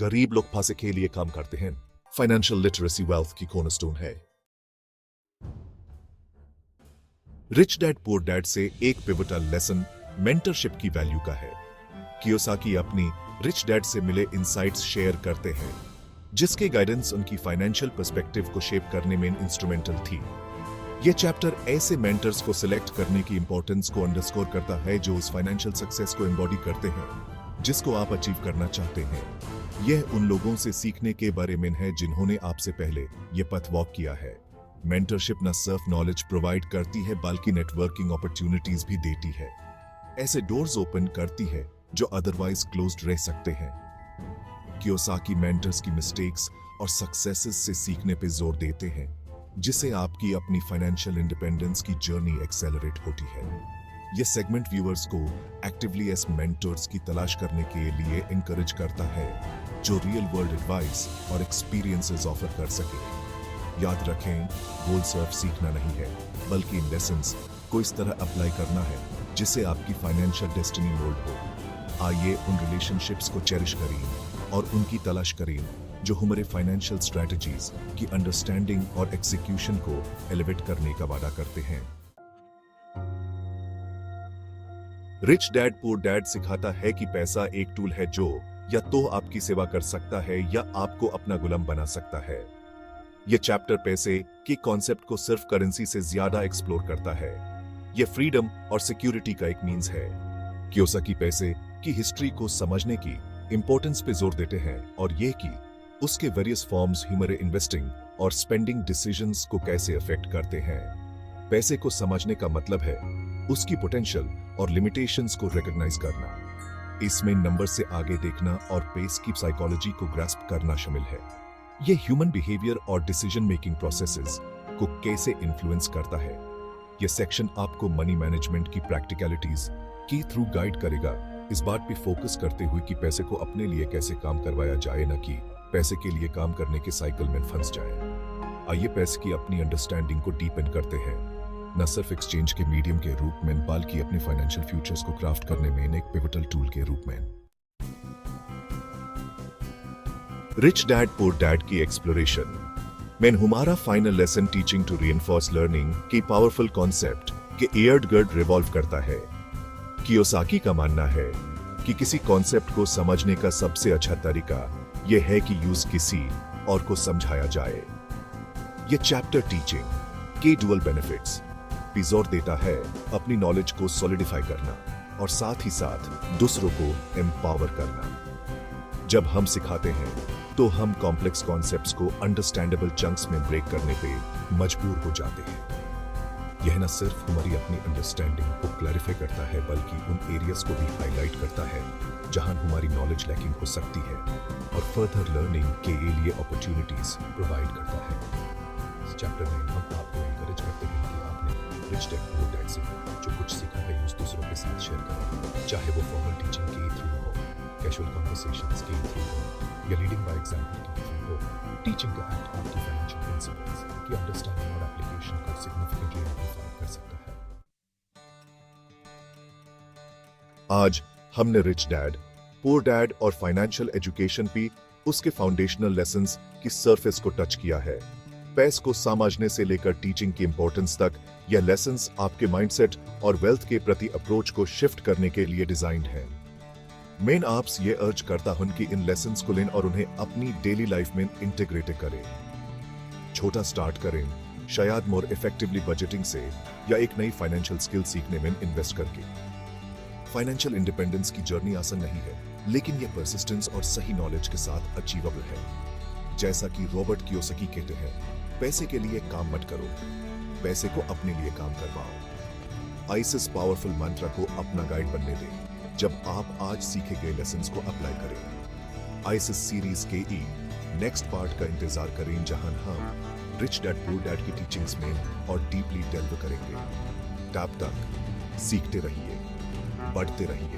गरीब लोग फांसे के लिए काम करते हैं। फाइनेंशियल लिटरेसी वेल्थ की कॉर्नरस्टोन है। रिच डैड पुअर डैड से एक पिवटल लेसन मेंटरशिप की वैल्यू का है। कियोसाकी अपनी रिच डैड से मिले इनसाइट्स शेयर करते हैं, जिसके गाइडेंस उनकी फाइनेंशियल पर्सपेक्टिव को शेप करने में इंस्ट्रूमेंटल थी। यह चैप्टर ऐसे मेंटर्स को सिलेक्ट करने की इंपॉर्टेंस को अंडरस्कोर करता है जो उस फाइनेंशियल सक्सेस को एम्बॉडी करते हैं जिसको आप अचीव करना चाहते हैं। यह उन लोगों से सीखने के बारे में है जिन्होंने आपसे पहले यह पथ वॉक किया है। मेंटरशिप न सिर्फ नॉलेज प्रोवाइड करती है बल्कि नेटवर्किंग अपॉर्चुनिटीज भी देती है। ऐसे डोर्स ओपन करती है जो अदरवाइज क्लोज्ड रह सकते हैं। कियोसाकी मेंटर्स की मिस्टेक्स और सक्सेसेस से सीखने पर जोर देते हैं, जिससे आपकी अपनी फाइनेंशियल इंडिपेंडेंस की जर्नी एक्सेलरेट होती है। यह सेगमेंट व्यूअर्स को एक्टिवली एज मेंटर्स की तलाश करने के लिए इंकरेज करता है जो रियल वर्ल्ड एडवाइस और एक्सपीरियंसेस ऑफर कर सके। याद रखें, गोल सिर्फ सीखना नहीं है बल्कि इन लेसन्स को इस तरह अप्लाई करना है जिससे आपकी फाइनेंशियल डेस्टिनी मोल्ड हो। आइए उन रिलेशनशिप्स को चेरिश करें और उनकी तलाश करें जो हमारे फाइनेंशियल स्ट्रेटजीज की अंडरस्टैंडिंग और एग्जीक्यूशन को एलिवेट करने का वादा करते हैं। रिच डैड पुअर डैड सिखाता है कि पैसा एक टूल है जो या तो आपकी सेवा कर सकता है या आपको अपना गुलाम बना सकता है। यह चैप्टर पैसे के कॉन्सेप्ट को सिर्फ करेंसी से ज्यादा एक्सप्लोर करता है। यह फ्रीडम और सिक्योरिटी का एक मींस है। कियोसाकी पैसे की हिस्ट्री को समझने की इंपॉर्टेंस पे जोर देते हैं और यह कि उसके वेरियस फॉर्म्स हमारे इन्वेस्टिंग और स्पेंडिंग डिसीजंस को कैसे अफेक्ट करते हैं। पैसे को समझने का मतलब है उसकी पोटेंशियल और लिमिटेशंस को रिकॉग्नाइज करना। इसमें नंबर से आगे देखना और पेस की साइकोलॉजी को ग्रास्प करना शामिल है। यह ह्यूमन बिहेवियर और डिसीजन मेकिंग प्रोसेसेस को कैसे इन्फ्लुएंस करता है। यह सेक्शन आपको मनी मैनेजमेंट की प्रैक्टिकलिटीज की थ्रू गाइड करेगा, इस बात पे फोकस करते हुए कि पैसे को अपने लिए कैसे काम करवाया जाए, न कि पैसे के लिए काम करने के साइकिल में फंस जाए। आइए पैसे की अपनी अंडरस्टैंडिंग को डीपन करते हैं, न सिर्फ एक्सचेंज के मीडियम के रूप में बल्कि अपने फाइनेंशियल फ्यूचर्स को क्राफ्ट करने में एक पिवटल टूल के रूप में। रिच डैड पुअर डैड की एक्सप्लोरेशन में हमारा final lesson teaching to reinforce learning की पावरफुल कॉन्सेप्ट के एयर्ड गर्ड रिवॉल्व करता है। कियोसाकी का मानना है कि किसी कॉन्सेप्ट को समझने का सबसे अच्छा तरीका यह है कि यूज किसी और को समझाया जाए। यह चैप्टर टीचिंग के डुअल बेनिफिट्स भी जोर देता है, अपनी नॉलेज को सॉलिडिफाई करना और साथ ही साथ दूसरों को एम्पावर करना। जब हम सिखाते हैं तो हम कॉम्प्लेक्स कॉन्सेप्ट्स को अंडरस्टैंडेबल चंक्स में ब्रेक करने पे मजबूर हो जाते हैं। यह न सिर्फ हमारी अपनी अंडरस्टैंडिंग को क्लैरिफाई करता है बल्कि उन एरियाज को भी हाईलाइट करता है जहां हमारी नॉलेज लैकिंग हो सकती है और फर्दर लर्निंग के लिए अपॉर्चुनिटीज प्रोवाइड करता है। इस चैप्टर में हम आपको एनकरेज करते हैं कि आपने रिच डैड पुअर डैड से जो कुछ सीखा है उस दूसरों के साथ शेयर करें, चाहे वो फॉर्मल टीचिंग के थ्रू हो, कैजुअल कन्वर्सेशंस के थ्रू हो या लीडिंग बाय एग्जांपल के थ्रू हो। टीचिंग का एक्ट आपकी फाइनेंशियल प्रिंसिपल्स की अंडरस्टैंडिंग और एप्लीकेशन को सिग्निफिकेंटली एम्प्लीफाई कर सकता है। आज हमने रिच डैड पुअर डैड और फाइनेंशियल एजुकेशन भी उसके फाउंडेशनल लेसन्स की सरफेस को टच किया है। पैसे को समझने से लेकर टीचिंग की इंपॉर्टेंस तक यह लेसन्स आपके माइंडसेट और वेल्थ के प्रति अप्रोच को शिफ्ट करने के लिए डिजाइंड है। मैं आपसे ये अर्ज करता हूं कि इन लेसन्स को लें और उन्हें अपनी डेली लाइफ में इंटीग्रेट करें। छोटा स्टार्ट करें, शायद मोर इफेक्टिवली बजटिंग से या एक नई फाइनेंशियल स्किल सीखने में इन्वेस्ट करके। फाइनेंशियल इंडिपेंडेंस की जर्नी आसान नहीं है, लेकिन यह परसिस्टेंस और सही नॉलेज के साथ अचीवेबल है। जैसा कि रॉबर्ट कियोसाकी कहते हैं, पैसे के लिए काम मत करो, पैसे को अपने लिए काम करवाओ। आइसिस पावरफुल मंत्र को अपना गाइड बनने दें जब आप आज सीखे गए लेसन्स को अप्लाई करें। आइसिस सीरीज के नेक्स्ट पार्ट का इंतजार करें जहां हम रिच डैड पुअर डैड की टीचिंग्स में और डीपली डेल्व करेंगे। तब तक सीखते रहिए, बढ़ते रहिए।